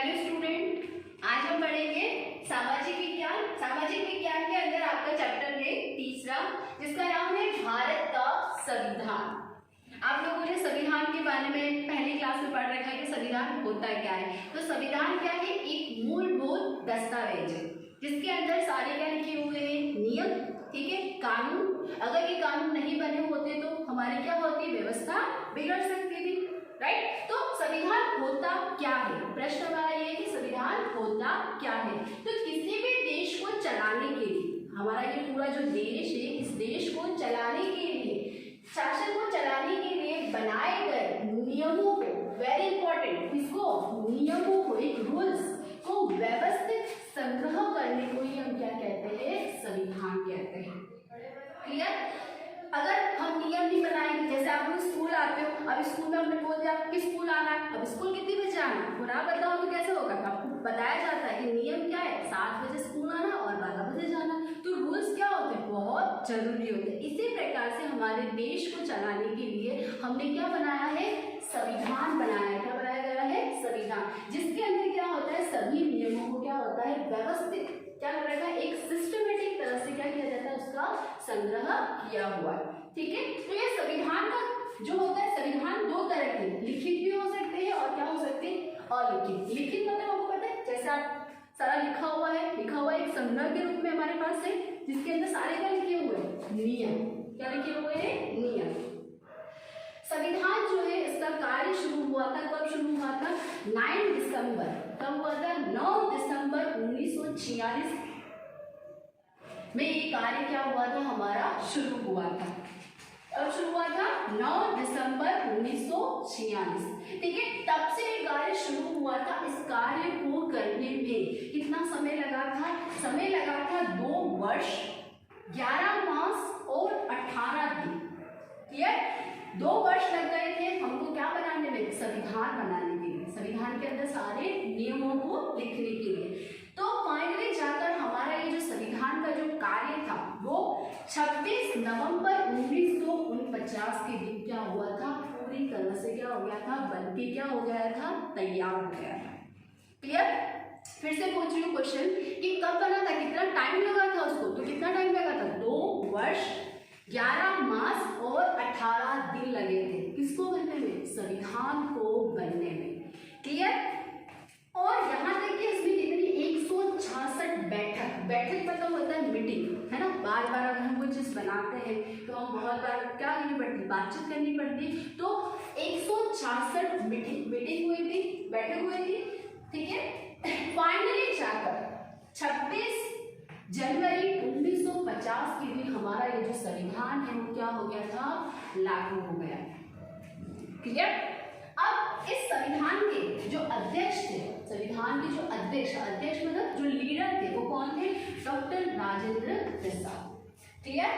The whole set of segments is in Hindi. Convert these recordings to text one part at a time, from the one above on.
हेलो स्टूडेंट, आज हम पढ़ेंगे सामाजिक विज्ञान। सामाजिक विज्ञान के अंदर आपका चैप्टर है तीसरा, जिसका नाम है भारत का संविधान। आप लोगों ने संविधान के बारे में पहली क्लास में पढ़ रखा है कि संविधान होता क्या है। तो संविधान क्या है? एक मूलभूत दस्तावेज है जिसके अंदर सारे क्या लिखे हुए हैं? नियम, ठीक है, कानून। अगर ये कानून नहीं बने होते तो हमारी क्या होती, व्यवस्था बिगड़ सकती थी, राइट। तो संविधान होता क्या है? प्रश्न हमारा ये है कि संविधान होता क्या है। तो किसी भी देश को चलाने के लिए, हमारा ये पूरा जो देश है, इस देश को चलाने के लिए, शासन को चलाने के लिए बनाए गए नियमों को, वेरी इंपॉर्टेंट, इसको नियमों को, एक रूल्स को व्यवस्थित संग्रह करने को ही हम क्या कहते हैं? संविधान कहते हैं। क्लियर? अगर हम नियम नहीं बनाएंगे, जैसे आप लोग स्कूल आते हो, अब स्कूल में हमने बोल दिया कि स्कूल आना है, अब स्कूल कितने बजे आना है, पूरा बताओ तो कैसे होगा? आपको बताया जाता है कि नियम क्या है, 7 बजे स्कूल आना और 12 बजे जाना। तो रूल्स क्या होते हैं? बहुत जरूरी होते हैं। इसी प्रकार से हमारे देश को चलाने के लिए हमने क्या बनाया है? संविधान बनाया है। क्या बनाया गया है? संविधान, जिसके अंदर क्या होता है? सभी नियमों को क्या होता है? व्यवस्थित क्या कर रखा है? एक सिस्टमेटिक तरह से क्या किया जाता है? उसका संग्रह किया हुआ है, ठीक है। तो ये संविधान का जो होता है, संविधान दो तरह के, लिखित भी हो सकते हैं और क्या हो सकते हैं? अलिखित। लिखित मतलब आपको पता है, जैसे आप सारा लिखा हुआ एक संग्रह के रूप में हमारे पास है, जिसके अंदर सारे क्या लिखे हुए हैं? नियम। क्या लिखे हुए हैं? नियम। संविधान जो है, इसका कार्य शुरू हुआ था, कब शुरू हुआ था? 9 दिसंबर। कब हुआ था? 9 दिसंबर 1946 में ये कार्य क्या हुआ था? हमारा शुरू हुआ था। कब शुरू हुआ था? 9 दिसंबर 1946, ठीक है। तब से ये कार्य शुरू हुआ था। इस कार्य को करने में कितना समय लगा था? समय लगा था 2 वर्ष 11 मास और 18 दिन। क्लियर? 2 वर्ष लग गए थे हमको क्या बनाने में? संविधान बनाने के लिए, संविधान के अंदर सारे नियमों को लिखने के लिए। तो फाइनली जाकर हमारा ये जो संविधान का जो कार्य था वो 26 नवंबर 1949 के दिन क्या हुआ था? पूरी तरह से क्या हो गया था? बनके क्या हो गया था? तैयार हो गया था। क्लियर? फिर से पूछ रही हूँ क्वेश्चन कि कब बना था, कितना टाइम लगा था उसको? तो कितना टाइम लगा था? 2 वर्ष 11 मास और 18 दिन लगे थे। किसको बनने में? संविधान को बनने में। क्लियर? और यहाँ तक कि इसमें कितनी 166 बैठक मतलब होता है मीटिंग, है ना। बार बार अगर हम कोई चीज बनाते हैं तो हम बहुत बार क्या करनी पड़ती है? बातचीत करनी पड़ती है। तो 166 मीटिंग हुई थी, बैठक हुई थी, ठीक है। फाइनली जाकर 26 जनवरी 1950 के दिन हमारा ये जो संविधान है वो क्या हो गया था? लागू हो गया। क्लियर? अब इस संविधान के जो अध्यक्ष थे, संविधान के जो अध्यक्ष मतलब जो लीडर थे, वो कौन थे? Doctor Rajendra Prasad. Clear?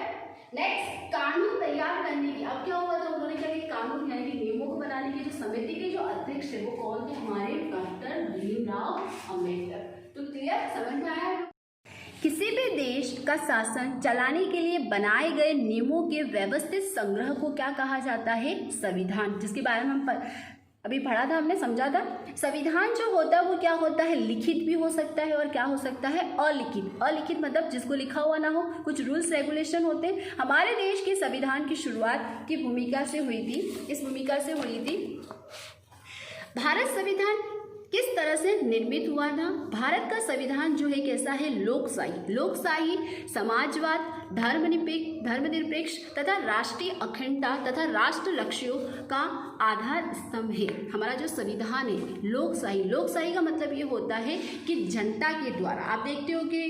Next, कानून तैयार करने की, अब क्या हुआ था? उन्होंने क्या किया? कानून यानी कि नियमों को बनाने की जो समिति के जो अध्यक्ष थे वो कौन थे? हमारे डॉक्टर भीमराव अम्बेडकर। तो क्लियर? समझ में आया? किसी भी देश का शासन चलाने के लिए बनाए गए नियमों के व्यवस्थित संग्रह को क्या कहा जाता है? संविधान, जिसके बारे में हम अभी पढ़ा था, हमने समझा था। संविधान जो होता है वो क्या होता है? लिखित भी हो सकता है और क्या हो सकता है? अलिखित। अलिखित मतलब जिसको लिखा हुआ ना हो, कुछ रूल्स रेगुलेशन होते हैं। हमारे देश के संविधान की शुरुआत की भूमिका से हुई थी, इस भूमिका से हुई थी। भारत संविधान किस तरह से निर्मित हुआ था? भारत का संविधान जो है कैसा है? लोकशाही, समाजवाद, धर्मनिरपेक्ष तथा राष्ट्रीय अखंडता तथा राष्ट्र लक्ष्यों का आधार स्तंभ है। हमारा जो संविधान है लोकशाही का मतलब ये होता है कि जनता के द्वारा, आप देखते हो कि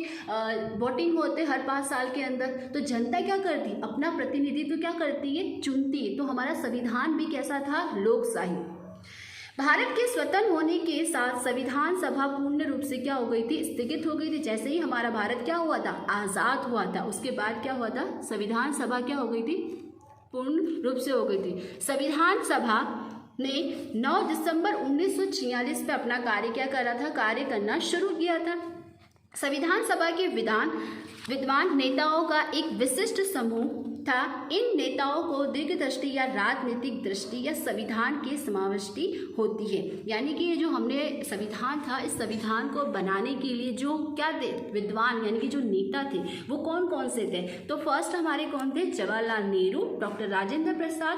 वोटिंग होते हर 5 साल के अंदर, तो जनता क्या करती? अपना प्रतिनिधित्व क्या करती है? चुनती है। तो हमारा संविधान भी कैसा था? लोकशाही। भारत के स्वतंत्र होने के साथ संविधान सभा पूर्ण रूप से क्या हो गई थी? स्थगित हो गई थी। जैसे ही हमारा भारत क्या हुआ था? आज़ाद हुआ था, उसके बाद क्या हुआ था? संविधान सभा क्या हो गई थी? पूर्ण रूप से हो गई थी। संविधान सभा ने 9 दिसंबर 1946 पे अपना कार्य क्या कर रहा था? कार्य करना शुरू किया था। संविधान सभा के विद्वान नेताओं का एक विशिष्ट समूह था। इन नेताओं को दीर्घदृष्टि या राजनीतिक दृष्टि या संविधान की समाविष्टि होती है। यानी कि ये जो हमने संविधान था, इस संविधान को बनाने के लिए जो क्या थे विद्वान यानी कि जो नेता थे वो कौन कौन से थे। तो फर्स्ट हमारे कौन थे, जवाहरलाल नेहरू, डॉक्टर राजेंद्र प्रसाद,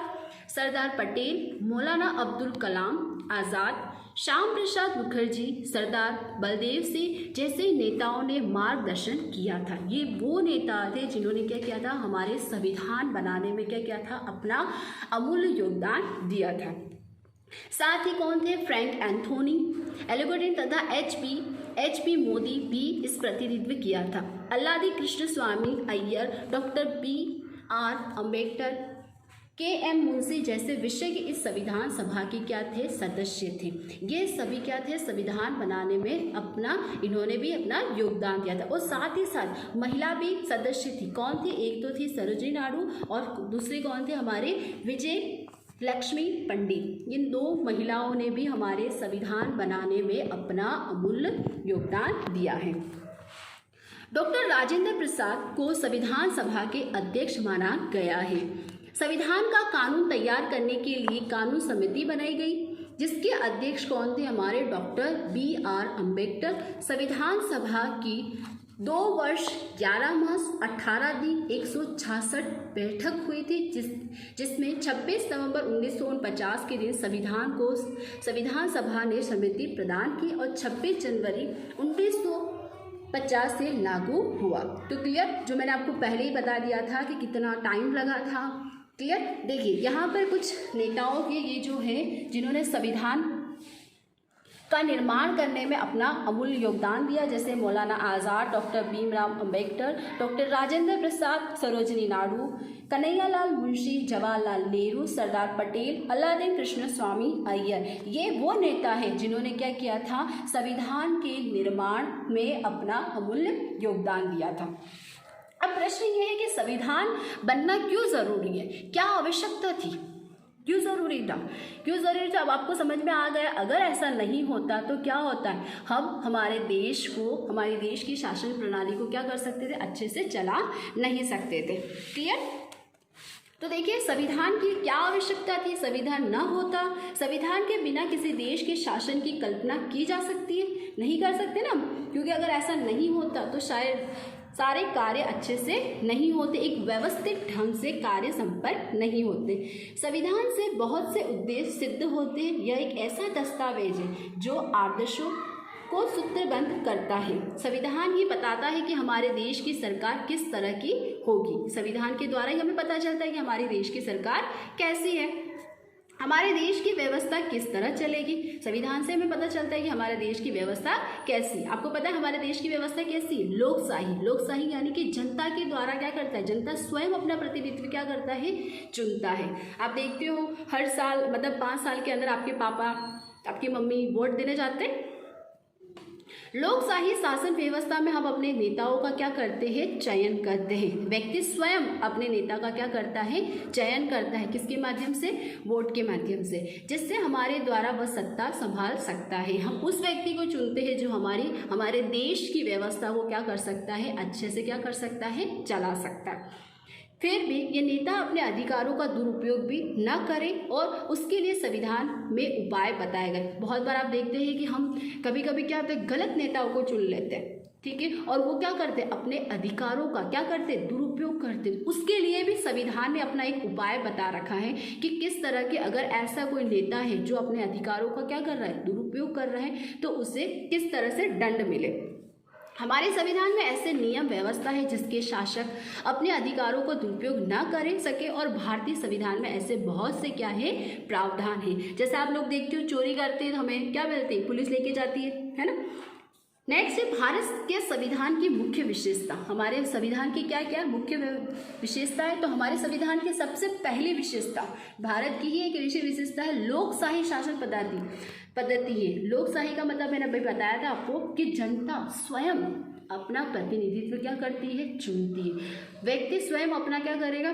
सरदार पटेल, मौलाना अब्दुल कलाम आज़ाद, श्याम प्रसाद मुखर्जी, सरदार बलदेव सिंह जैसे नेताओं ने मार्गदर्शन किया था। ये वो नेता थे जिन्होंने क्या किया था, हमारे संविधान बनाने में क्या किया था, अपना अमूल्य योगदान दिया था। साथ ही कौन थे, फ्रैंक एंथोनी, एल्बर्टिन तथा एच पी मोदी भी इस प्रतिनिधित्व किया था। Alladi Krishnaswami Ayyar, doctor B.R. Ambedkar, K.M. Munshi जैसे विषय के इस संविधान सभा के क्या थे, सदस्य थे। ये सभी क्या थे, संविधान बनाने में इन्होंने भी अपना योगदान दिया था। और साथ ही साथ महिला भी सदस्य थी। कौन थी, एक तो थी सरोजिनी नायडू और दूसरी कौन थे, हमारे विजय लक्ष्मी पंडित। इन दो महिलाओं ने भी हमारे संविधान बनाने में अपना अमूल्य योगदान दिया है। डॉक्टर राजेंद्र प्रसाद को संविधान सभा के अध्यक्ष माना गया है। संविधान का कानून तैयार करने के लिए कानून समिति बनाई गई, जिसके अध्यक्ष कौन थे, हमारे डॉक्टर B.R. अम्बेडकर। संविधान सभा की 2 वर्ष 11 मास 18 दिन 166 बैठक हुई थी, जिसमें 26 नवंबर 1949 के दिन संविधान सभा ने समिति प्रदान की और 26 जनवरी 1950 से लागू हुआ। तो क्लियर, जो मैंने आपको पहले ही बता दिया था कि कितना टाइम लगा था। क्लियर, देखिए यहाँ पर कुछ नेताओं के ये जो है जिन्होंने संविधान का निर्माण करने में अपना अमूल्य योगदान दिया, जैसे मौलाना आज़ाद, doctor Bhimrao Ambedkar, doctor Rajendra Prasad, Sarojini Naidu, Kanhaiyalal Munshi, Jawaharlal Nehru, Sardar Patel, Alladi Krishnaswami Iyer. ये वो नेता है जिन्होंने क्या किया था, संविधान के निर्माण में अपना अमूल्य योगदान दिया था। अब प्रश्न ये है कि संविधान बनना क्यों जरूरी है, क्या आवश्यकता थी, क्यों जरूरी था, अब आपको समझ में आ गया। अगर ऐसा नहीं होता तो क्या होता है, हम हमारे देश की शासन प्रणाली को क्या कर सकते थे, अच्छे से चला नहीं सकते थे। क्लियर, तो देखिए संविधान की क्या आवश्यकता थी। संविधान न होता, संविधान के बिना किसी देश के शासन की कल्पना की जा सकती है, नहीं कर सकते ना, क्योंकि अगर ऐसा नहीं होता तो शायद सारे कार्य अच्छे से नहीं होते, एक व्यवस्थित ढंग से कार्य संपन्न नहीं होते। संविधान से बहुत से उद्देश्य सिद्ध होते हैं। यह एक ऐसा दस्तावेज है जो आदर्शों को सूत्रबद्ध करता है। संविधान ये बताता है कि हमारे देश की सरकार किस तरह की होगी। संविधान के द्वारा ही हमें पता चलता है कि हमारे देश की सरकार कैसी है, हमारे देश की व्यवस्था किस तरह चलेगी। संविधान से हमें पता चलता है कि हमारे देश की व्यवस्था कैसी। आपको पता है हमारे देश की व्यवस्था कैसी, लोकशाही यानी कि जनता के द्वारा क्या करता है, जनता स्वयं अपना प्रतिनिधित्व क्या करता है, चुनता है। आप देखते हो हर साल मतलब 5 साल के अंदर आपके पापा आपकी मम्मी वोट देने जाते हैं। लोकशाही शासन व्यवस्था में हम अपने नेताओं का क्या करते हैं, चयन करते हैं। व्यक्ति स्वयं अपने नेता का क्या करता है, चयन करता है। किसके माध्यम से, वोट के माध्यम से, जिससे हमारे द्वारा वह सत्ता संभाल सकता है। हम उस व्यक्ति को चुनते हैं जो हमारे देश की व्यवस्था को क्या कर सकता है, अच्छे से क्या कर सकता है, चला सकता है। फिर भी ये नेता अपने अधिकारों का दुरुपयोग भी न करे और उसके लिए संविधान में उपाय बताए गए। बहुत बार आप देखते हैं कि हम कभी कभी क्या होता है, गलत नेताओं को चुन लेते हैं, ठीक है, और वो क्या करते हैं, अपने अधिकारों का क्या करते हैं, दुरुपयोग करते हैं। उसके लिए भी संविधान ने अपना एक उपाय बता रखा है कि किस तरह के अगर ऐसा कोई नेता है जो अपने अधिकारों का क्या कर रहा है, दुरुपयोग कर रहा है, तो उसे किस तरह से दंड मिले। हमारे संविधान में ऐसे नियम व्यवस्था है जिसके शासक अपने अधिकारों को दुरुपयोग न कर सके और भारतीय संविधान में ऐसे बहुत से क्या है, प्रावधान है। जैसे आप लोग देखते हो चोरी करते हैं तो हमें क्या मिलती है, पुलिस लेके जाती है ना। नेक्स्ट है भारत के संविधान की मुख्य विशेषता। हमारे संविधान की क्या क्या मुख्य विशेषता है, तो हमारे संविधान की सबसे पहली विशेषता भारत की ही एक विशेषता है, लोकशाही शासन पद्धति है। लोकशाही का मतलब मैंने अभी बताया था आपको कि जनता स्वयं अपना प्रतिनिधित्व क्या करती है, चुनती है। व्यक्ति स्वयं अपना क्या करेगा,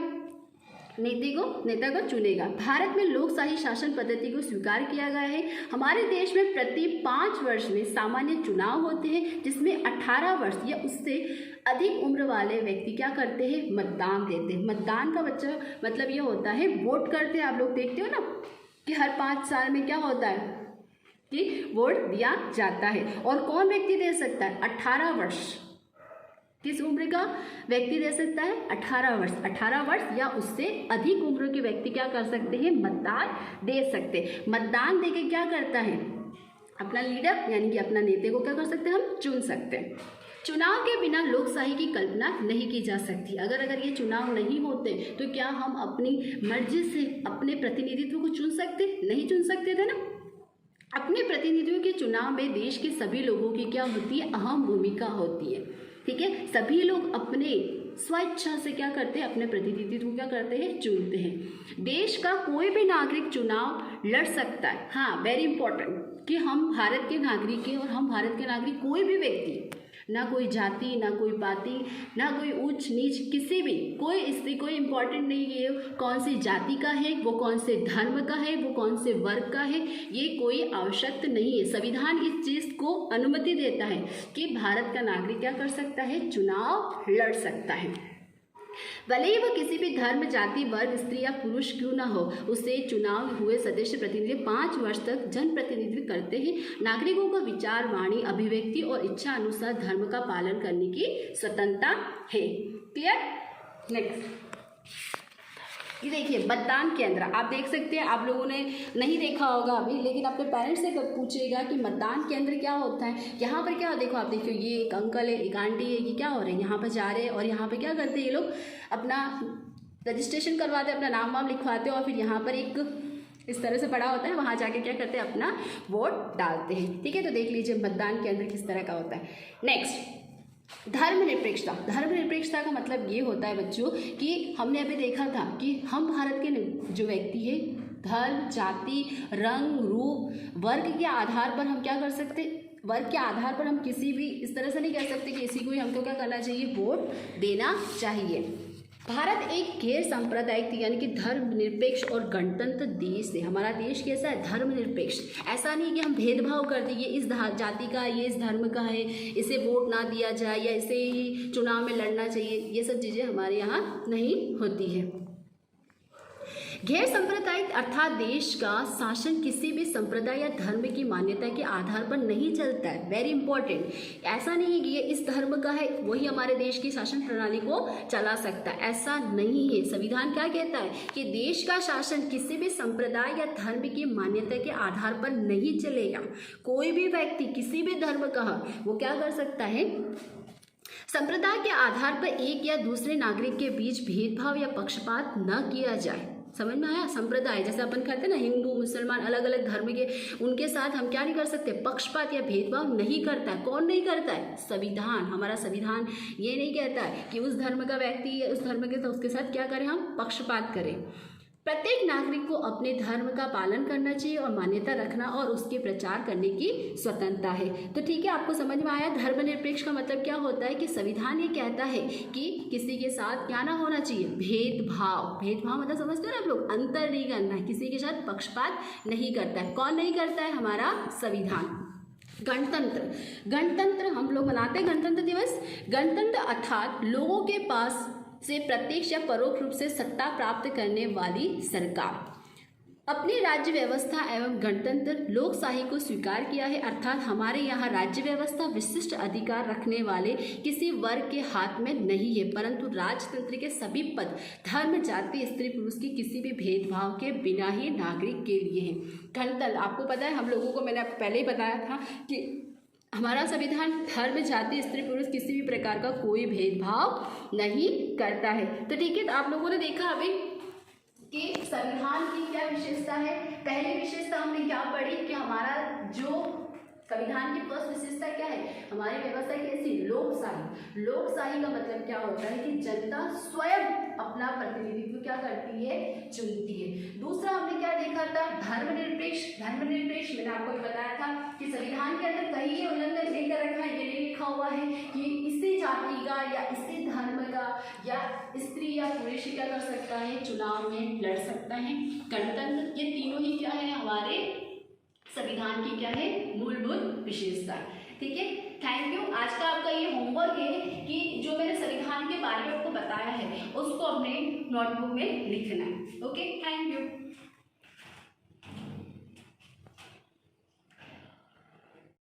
नेता को चुनेगा। भारत में लोकशाही शासन पद्धति को स्वीकार किया गया है। हमारे देश में प्रति 5 वर्ष में सामान्य चुनाव होते हैं, जिसमें 18 वर्ष या उससे अधिक उम्र वाले व्यक्ति क्या करते हैं, मतदान देते हैं। मतदान का मतलब ये होता है वोट करते हैं। आप लोग देखते हो ना कि हर 5 साल में क्या होता है कि वोट दिया जाता है। और कौन व्यक्ति दे सकता है, 18 वर्ष। किस उम्र का व्यक्ति दे सकता है, 18 वर्ष। 18 वर्ष या उससे अधिक उम्र के व्यक्ति क्या कर सकते हैं, मतदान दे सकते हैं। मतदान देके क्या करता है, अपना लीडर यानी कि अपना नेता को क्या कर सकते हैं, हम चुन सकते हैं। चुनाव के बिना लोकशाही की कल्पना नहीं की जा सकती। अगर ये चुनाव नहीं होते तो क्या हम अपनी मर्जी से अपने प्रतिनिधित्व को चुन सकते, नहीं चुन सकते थे ना। अपने प्रतिनिधियों के चुनाव में देश के सभी लोगों की क्या होती है, अहम भूमिका होती है। ठीक है, सभी लोग अपने स्वेच्छा से क्या करते हैं, अपने प्रतिनिधित्व को क्या करते हैं, चुनते हैं। देश का कोई भी नागरिक चुनाव लड़ सकता है। हाँ, वेरी इंपॉर्टेंट कि हम भारत के नागरिक हैं और हम भारत के नागरिक कोई भी व्यक्ति, ना कोई जाति, ना कोई पाति, ना कोई ऊंच नीच, किसी भी कोई इससे कोई इम्पोर्टेंट नहीं है कौन सी जाति का है, वो कौन से धर्म का है, वो कौन से वर्ग का है, ये कोई आवश्यक नहीं है। संविधान इस चीज़ को अनुमति देता है कि भारत का नागरिक क्या कर सकता है, चुनाव लड़ सकता है। भले ही वह किसी भी धर्म, जाति, वर्ग, स्त्री या पुरुष क्यों ना हो, उसे चुनाव हुए सदस्य प्रतिनिधि 5 वर्ष तक जनप्रतिनिधित्व करते हैं। नागरिकों को विचार, वाणी, अभिव्यक्ति और इच्छा अनुसार धर्म का पालन करने की स्वतंत्रता है। क्लियर। नेक्स्ट ये देखिए मतदान केंद्र। आप देख सकते हैं, आप लोगों ने नहीं देखा होगा अभी, लेकिन अपने पेरेंट्स से कब पूछेगा कि मतदान केंद्र क्या होता है। यहाँ पर क्या, देखो आप देखिए, ये एक अंकल है, एक आंटी है, ये क्या हो रहे हैं, यहाँ पर जा रहे हैं और यहाँ पर क्या करते हैं ये लोग, अपना रजिस्ट्रेशन करवाते हैं, अपना नाम वाम लिखवाते हैं और फिर यहाँ पर एक इस तरह से पड़ा होता है, वहाँ जाके क्या करते हैं, अपना वोट डालते हैं। ठीक है, तो देख लीजिए मतदान केंद्र किस तरह का होता है। नेक्स्ट, धर्मनिरपेक्षता। धर्मनिरपेक्षता का मतलब ये होता है बच्चों कि हमने अभी देखा था कि हम भारत के जो व्यक्ति है, धर्म, जाति, रंग, रूप, वर्ग के आधार पर हम क्या कर सकते, वर्ग के आधार पर हम किसी भी इस तरह से नहीं कह सकते कि इसी को ही हमको क्या करना चाहिए, वोट देना चाहिए। भारत एक गैर सांप्रदायिक यानी कि धर्मनिरपेक्ष और गणतंत्र देश है। हमारा देश कैसा है, धर्मनिरपेक्ष। ऐसा नहीं कि हम भेदभाव कर दें, ये इस जाति का, ये इस धर्म का है, इसे वोट ना दिया जाए या इसे ही चुनाव में लड़ना चाहिए, ये सब चीज़ें हमारे यहाँ नहीं होती है। गैर सांप्रदायिक अर्थात देश का शासन किसी भी संप्रदाय या धर्म की मान्यता के आधार पर नहीं चलता है। वेरी इंपॉर्टेंट, ऐसा नहीं है कि ये इस धर्म का है वही हमारे देश की शासन प्रणाली को चला सकता है, ऐसा नहीं है। संविधान क्या कहता है कि देश का शासन किसी भी संप्रदाय या धर्म की मान्यता के आधार पर नहीं चलेगा। कोई भी व्यक्ति किसी भी धर्म का वो क्या कर सकता है, संप्रदाय के आधार पर एक या दूसरे नागरिक के बीच भेदभाव या पक्षपात न किया जाए। समझ में आया। संप्रदाय जैसे अपन कहते हैं ना, हिंदू मुसलमान अलग अलग धर्म के, उनके साथ हम क्या नहीं कर सकते, पक्षपात या भेदभाव नहीं करता है। कौन नहीं करता है, संविधान। हमारा संविधान ये नहीं कहता है कि उस धर्म का व्यक्ति या उस धर्म के तो उसके साथ क्या करें, हम पक्षपात करें। प्रत्येक नागरिक को अपने धर्म का पालन करना चाहिए और मान्यता रखना और उसके प्रचार करने की स्वतंत्रता है। तो ठीक है, आपको समझ में आया। धर्मनिरपेक्ष का मतलब क्या होता है कि संविधान ये कहता है कि किसी के साथ क्या ना होना चाहिए, भेदभाव। भेदभाव मतलब समझते हो ना आप लोग, अंतर नहीं करना है, किसी के साथ पक्षपात नहीं करता है। कौन नहीं करता है, हमारा संविधान। गणतंत्र। गणतंत्र हम लोग मनाते हैं गणतंत्र दिवस। गणतंत्र अर्थात लोगों के पास से प्रत्यक्ष या परोक्ष रूप से सत्ता प्राप्त करने वाली सरकार। अपनी राज्य व्यवस्था एवं गणतंत्र लोकशाही को स्वीकार किया है, अर्थात हमारे यहाँ राज्य व्यवस्था विशिष्ट अधिकार रखने वाले किसी वर्ग के हाथ में नहीं है, परंतु राजतंत्र के सभी पद धर्म, जाति, स्त्री, पुरुष की किसी भी भेदभाव के बिना ही नागरिक के लिए है। गणतंत्र आपको पता है, हम लोगों को मैंने पहले ही बताया था कि हमारा संविधान धर्म, जाति, स्त्री, पुरुष किसी भी प्रकार का कोई भेदभाव नहीं करता है। तो ठीक है, तो आप लोगों ने देखा अभी कि संविधान की क्या विशेषता है। पहली विशेषता हमने क्या पढ़ी कि हमारा जो संविधान की फर्स्ट विशेषता क्या है, हमारी व्यवस्था कैसी, लोकशाही। लोकशाही का मतलब क्या होता है कि जनता स्वयं अपना प्रतिनिधित्व क्या करती है, चुनती है। दूसरा हमने क्या देखा था धर्मनिरपेक्ष। धर्मनिरपेक्ष मैंने आपको बताया था कि संविधान के अंदर कहीं ये उल्लंघन नहीं कर रखा है, ये नहीं लिखा हुआ है कि इसी जाति का या इसी धर्म का या स्त्री या पुरुष क्या कर सकता है, चुनाव में लड़ सकता है। गणतंत्र, ये तीनों ही क्या है हमारे संविधान की क्या है, मूलभूत विशेषता। ठीक है, थैंक यू। आज का आपका ये होमवर्क है कि जो मैंने संविधान के बारे में आपको बताया है उसको अपने नोटबुक में लिखना है। Okay, thank you.